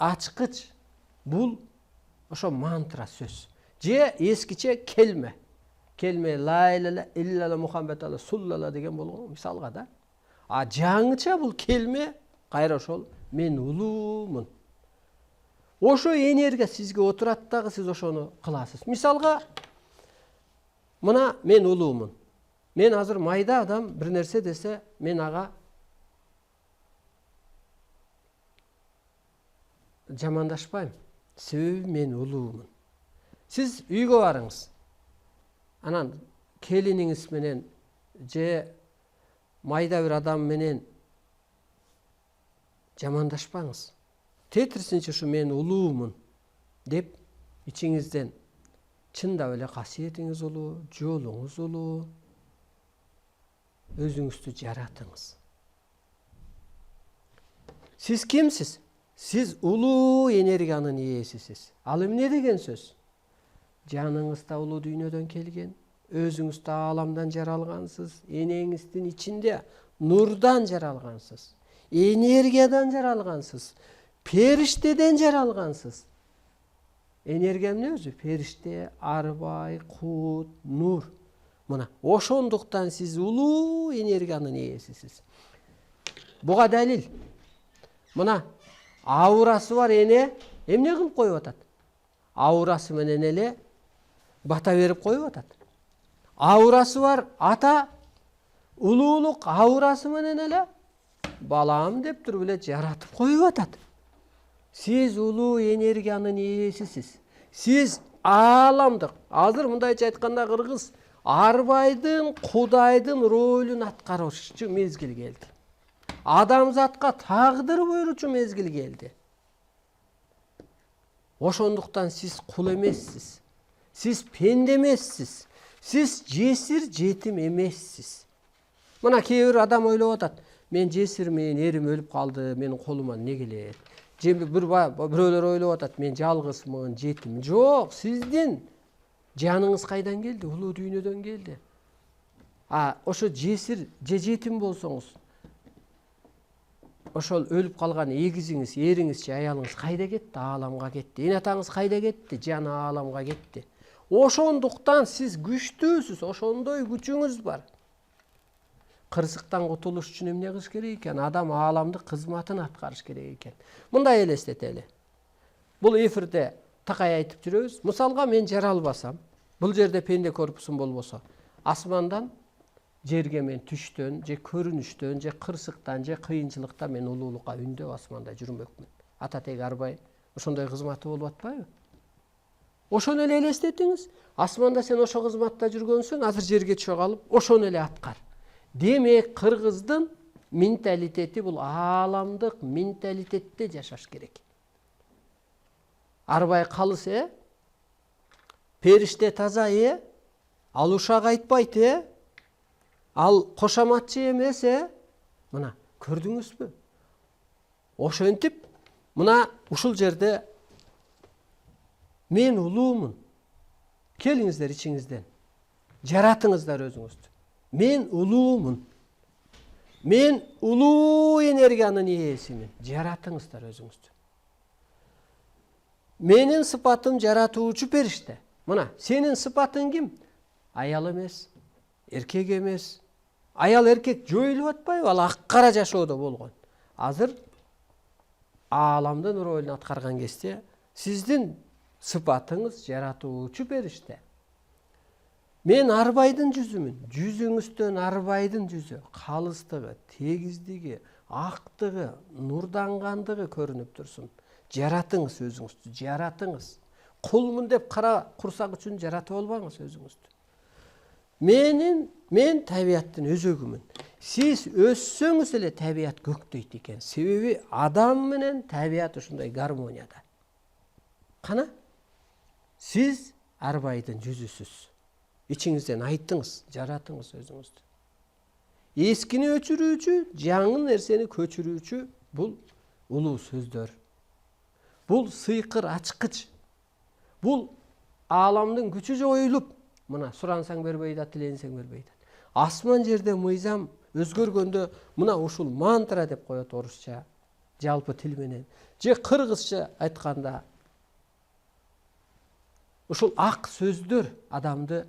ачкыч. Бул ошо мантра сөз. Же эскиче келме. Келме ла иляха илля Мухаммед алла суллала деген болгон мисалга да. А жаңыча бул келме кайра ошол мен улуумун. Ошо энергия сизге отурат дагы сиз ошону кыласыз. Мисалга мына мен улуумун. Мен азыр майда адам бир нерсе десе, мен ага жамандашпайм. Себеби мен улуумун. Сиз үйгө барыңыз. Анан келиниңиз менен же майда бир адам менен жамандашпаңыз. Тетирсинче ушу мен улуумун деп ичиңизден чындап эле касиетиңиз улуу, жолуңуз улуу, өзүңүздү жаратыңыз. Сиз кимсиз? Сиз улуу энергиянын ээсисиз. Ал эмне деген сөз? Жаныңыз да улуу дүйнөдөн келген, өзүңүз да ааламдан жаралгансыз, энеңиздин ичинде нурдан жаралгансыз, энергиядан жаралгансыз, периштеден жаралгансыз. Энергия эмне өзү? Периште, арбай, кут, нур. Мына ошондуктан сиз улуу энергиянын ээсисиз. Буга далил. Мына аурасы бар эне эмне кылып коюп атат? Аурасы менен эле бата берип коюп атат. Аурасы бар ата улуулук аурасы менен эле балам деп туруп эле жаратып коюп атат. Сиз улуу энергиянын ээсисиз. Сиз ааламдык. Азыр мындайча айтканда кыргыз арбайдын, кудайдын ролун аткаруучу мезгил келди. Адамзатка тагдыр буйручу мезгил келди. Ошондуктан сиз кул эмессиз. Сиз пенде эмессиз. Сиз жесир жетим эмессиз. Мына кээ бир адам ойлоп атат. Мен жесирмин, эрим өлүп калды, менин колума эмне келет? Же бирөөлөр ойлоп атат, мен жалгызмын, жетим. Жок, сиздин жаныңыз кайдан келди? Улуу дүйнөдөн келди. Ошо жесир же жетим болсоңуз, ошол өлүп калган эгизиңиз, эриңиз же аялыңыз кайда кетти? Ааламга кетти. Эне атаңыз кайда кетти? Жаны ааламга кетти. Ошондуктан сиз күчтүүсүз, ошондой күчүңүз бар. Кырсыктан кутулуш үчүн эмне кылыш керек экен? Адам ааламдык кызматын аткарыш керек экен. Мындай элестетели. Бул эфирде такай айтып жүрөбүз. Мисалга мен жаралбасам, бул жерде пенде корпусум болбосо, асмандан жерге мен түштөн, же көрүнүштөн, же кырсыктан, же кыйынчылыктан мен улуулукка үндөп асманда жүрмөкмүн. Ата теги арбай ошондой кызматы болуп атпайбы? Ошону эле элестетиңиз. Асманда сен ошо кызматта жүргөнсүң, азыр жерге түшө калып, ошону эле аткар. Демек, кыргыздын менталитети бул ааламдык менталитетте жашаш керек. Арбай калыс, периште таза, ал ушак айтпайт, ал кошаматчы эмес, мына көрдүңүзбү? Ошентип, мына ушул жерде мен улуумун. Келиңиздер ичиңизден. Жаратыңыздар өзүңүздү. Мен улуумун. Мен улуу энергиянын ээсимин. Жаратыңыздар өзүңүздү. Менин сыпатым жаратуучу периште. Мына, сенин сыпатың ким? Аял эмес, эркек эмес. Аял эркек жоюлуп атпайбы? Ал ак-кара жашоодо болгон. Азыр ааламдын ролун аткарган кезде сиздин сыпатыңыз жаратуучу периште. Мен арбайдын жүзүмүн. Жүзүңүздөн арбайдын жүзү, калыстыгы, тегиздиги, актыгы, нурдангандыгы көрүнүп турсун. Жаратыңыз өзүңүздү, жаратыңыз. Кулмун деп кара курсак үчүн жаратып албаңыз өзүңүздү. Мен табияттын өзөгүмүн. Сиз өссөңүз эле табият көктөйт экен. Себеби адам менен табият ушундай гармонияда. Кана? Сиз арбайдын жүзүсүз. Ичиңизден айттыңыз, жаратыңыз өзүңүздү. Эскини өчүрүүчү, жаңы нерсени көчүрүүчү бул улуу сөздөр. Бул сыйкыр ачкыч. Бул ааламдын күчү жоюлуп, мына сурансаң бербей да, тиленсең бербей да. Асман жерде мыйзам өзгөргөндө мына ушул мантра деп коет орусча. жалпы тил менен же кыргызча айтканда ушул ак сөздөр адамды